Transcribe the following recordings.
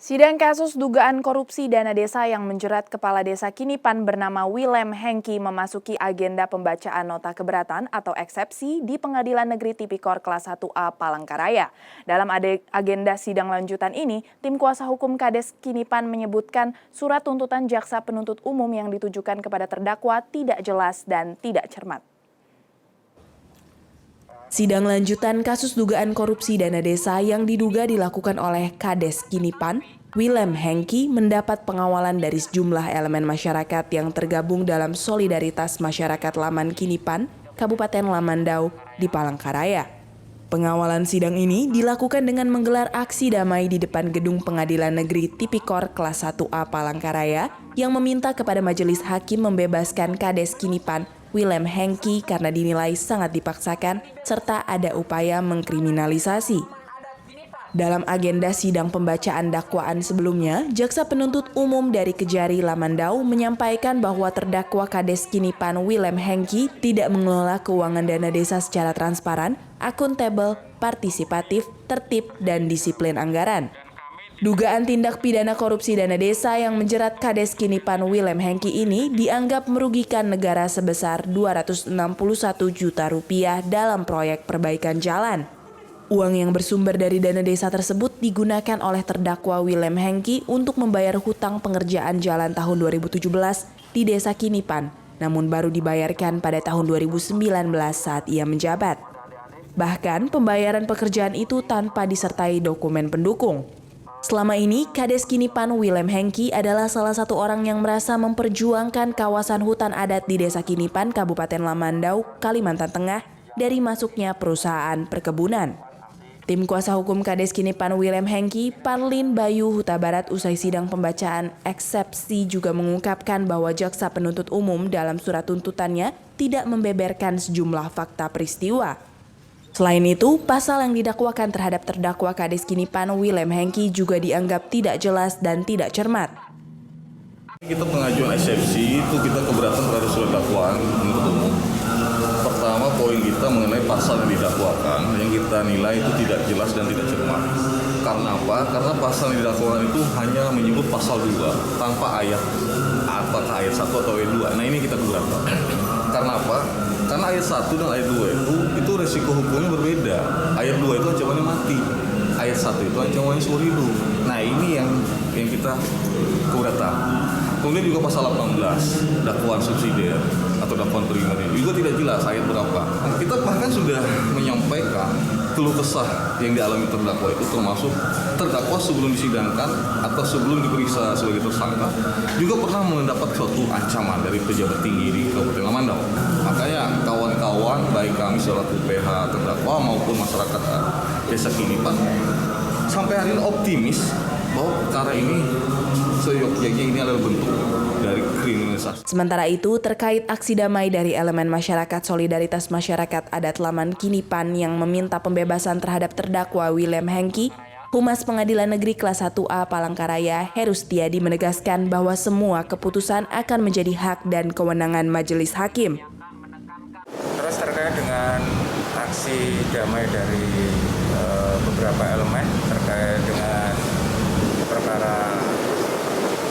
Sidang kasus dugaan korupsi dana desa yang menjerat Kepala Desa Kinipan bernama Willem Hengki memasuki agenda pembacaan nota keberatan atau eksepsi di Pengadilan Negeri Tipikor Kelas 1A Palangkaraya. Dalam agenda sidang lanjutan ini, tim kuasa hukum Kades Kinipan menyebutkan surat tuntutan jaksa penuntut umum yang ditujukan kepada terdakwa tidak jelas dan tidak cermat. Sidang lanjutan kasus dugaan korupsi dana desa yang diduga dilakukan oleh Kades Kinipan, Willem Hengki mendapat pengawalan dari sejumlah elemen masyarakat yang tergabung dalam Solidaritas Masyarakat Laman Kinipan, Kabupaten Lamandau di Palangkaraya. Pengawalan sidang ini dilakukan dengan menggelar aksi damai di depan gedung Pengadilan Negeri Tipikor Kelas 1A Palangkaraya yang meminta kepada majelis hakim membebaskan Kades Kinipan Willem Hengki karena dinilai sangat dipaksakan serta ada upaya mengkriminalisasi. Dalam agenda sidang pembacaan dakwaan sebelumnya, jaksa penuntut umum dari Kejari Lamandau menyampaikan bahwa terdakwa Kades Kinipan Willem Hengki tidak mengelola keuangan dana desa secara transparan, akuntabel, partisipatif, tertib, dan disiplin anggaran. Dugaan tindak pidana korupsi dana desa yang menjerat Kades Kinipan Willem Hengki ini dianggap merugikan negara sebesar Rp261 juta dalam proyek perbaikan jalan. Uang yang bersumber dari dana desa tersebut digunakan oleh terdakwa Willem Hengki untuk membayar hutang pengerjaan jalan tahun 2017 di Desa Kinipan, namun baru dibayarkan pada tahun 2019 saat ia menjabat. Bahkan pembayaran pekerjaan itu tanpa disertai dokumen pendukung. Selama ini, Kades Kinipan Willem Hengki adalah salah satu orang yang merasa memperjuangkan kawasan hutan adat di Desa Kinipan, Kabupaten Lamandau, Kalimantan Tengah, dari masuknya perusahaan perkebunan. Tim kuasa hukum Kades Kinipan Willem Hengki, Parlin Bayu Huta Barat usai sidang pembacaan eksepsi juga mengungkapkan bahwa jaksa penuntut umum dalam surat tuntutannya tidak membeberkan sejumlah fakta peristiwa. Selain itu, pasal yang didakwakan terhadap terdakwa Kades Kinipan Willem Hengki juga dianggap tidak jelas dan tidak cermat. Kita pengajuan eksepsi itu kita keberatan terhadap surat dakwaan penuntut umum. Pertama, poin kita mengenai pasal yang didakwakan yang kita nilai itu tidak jelas dan tidak cermat. Karena apa? Karena pasal yang didakwakan itu hanya menyebut pasal 2 tanpa ayat, apakah ayat 1 atau ayat 2. Nah, ini kita keberatan. Karena apa? Karena ayat 1 dan ayat 2 itu resiko hukumnya berbeda. Ayat 2 itu ancamannya mati. Ayat 1 itu ancamannya seumur hidup. Nah, ini yang kita keberatan. Kemudian juga pasal 18, dakwaan subsidiar atau dakwaan primer juga tidak jelas ayat berapa. Kita bahkan sudah menyampaikan keluh kesah yang dialami terdakwa itu, termasuk terdakwa sebelum disidangkan atau sebelum diperiksa sebagai tersangka juga pernah mendapat suatu ancaman dari pejabat tinggi di Kabupaten Lamandau. Makanya kawan-kawan baik kami selaku PH terdakwa maupun masyarakat Desa Kinipan sampai hari ini optimis bahwa perkara ini seyogyanya ini adalah bentuk dari kriminalisasi. Sementara itu, terkait aksi damai dari elemen masyarakat Solidaritas Masyarakat Adat Laman Kinipan yang meminta pembebasan terhadap terdakwa Willem Hengki, Humas Pengadilan Negeri Kelas 1A Palangkaraya, Heru Setiadi menegaskan bahwa semua keputusan akan menjadi hak dan kewenangan majelis hakim. Terus terkait dengan aksi damai dari beberapa elemen terkait dengan perkara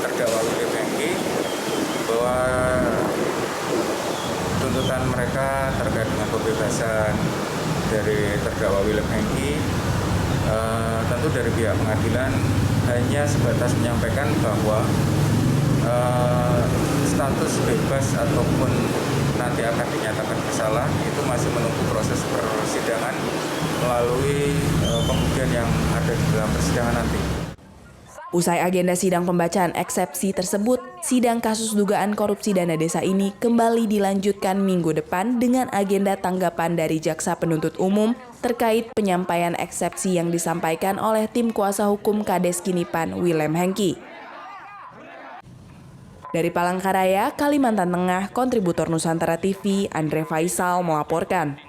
terdakwa Willem Hengki, bahwa tuntutan mereka terkait dengan pembebasan dari terdakwa Willem Hengki tentu dari pihak pengadilan hanya sebatas menyampaikan bahwa status bebas ataupun nanti akan dinyatakan bersalah itu masih menunggu proses persidangan melalui pembuktian yang ada di dalam persidangan nanti. Usai agenda sidang pembacaan eksepsi tersebut, sidang kasus dugaan korupsi dana desa ini kembali dilanjutkan minggu depan dengan agenda tanggapan dari jaksa penuntut umum terkait penyampaian eksepsi yang disampaikan oleh tim kuasa hukum Kades Kinipan Willem Hengki. Dari Palangkaraya, Kalimantan Tengah, kontributor Nusantara TV, Andre Faisal melaporkan.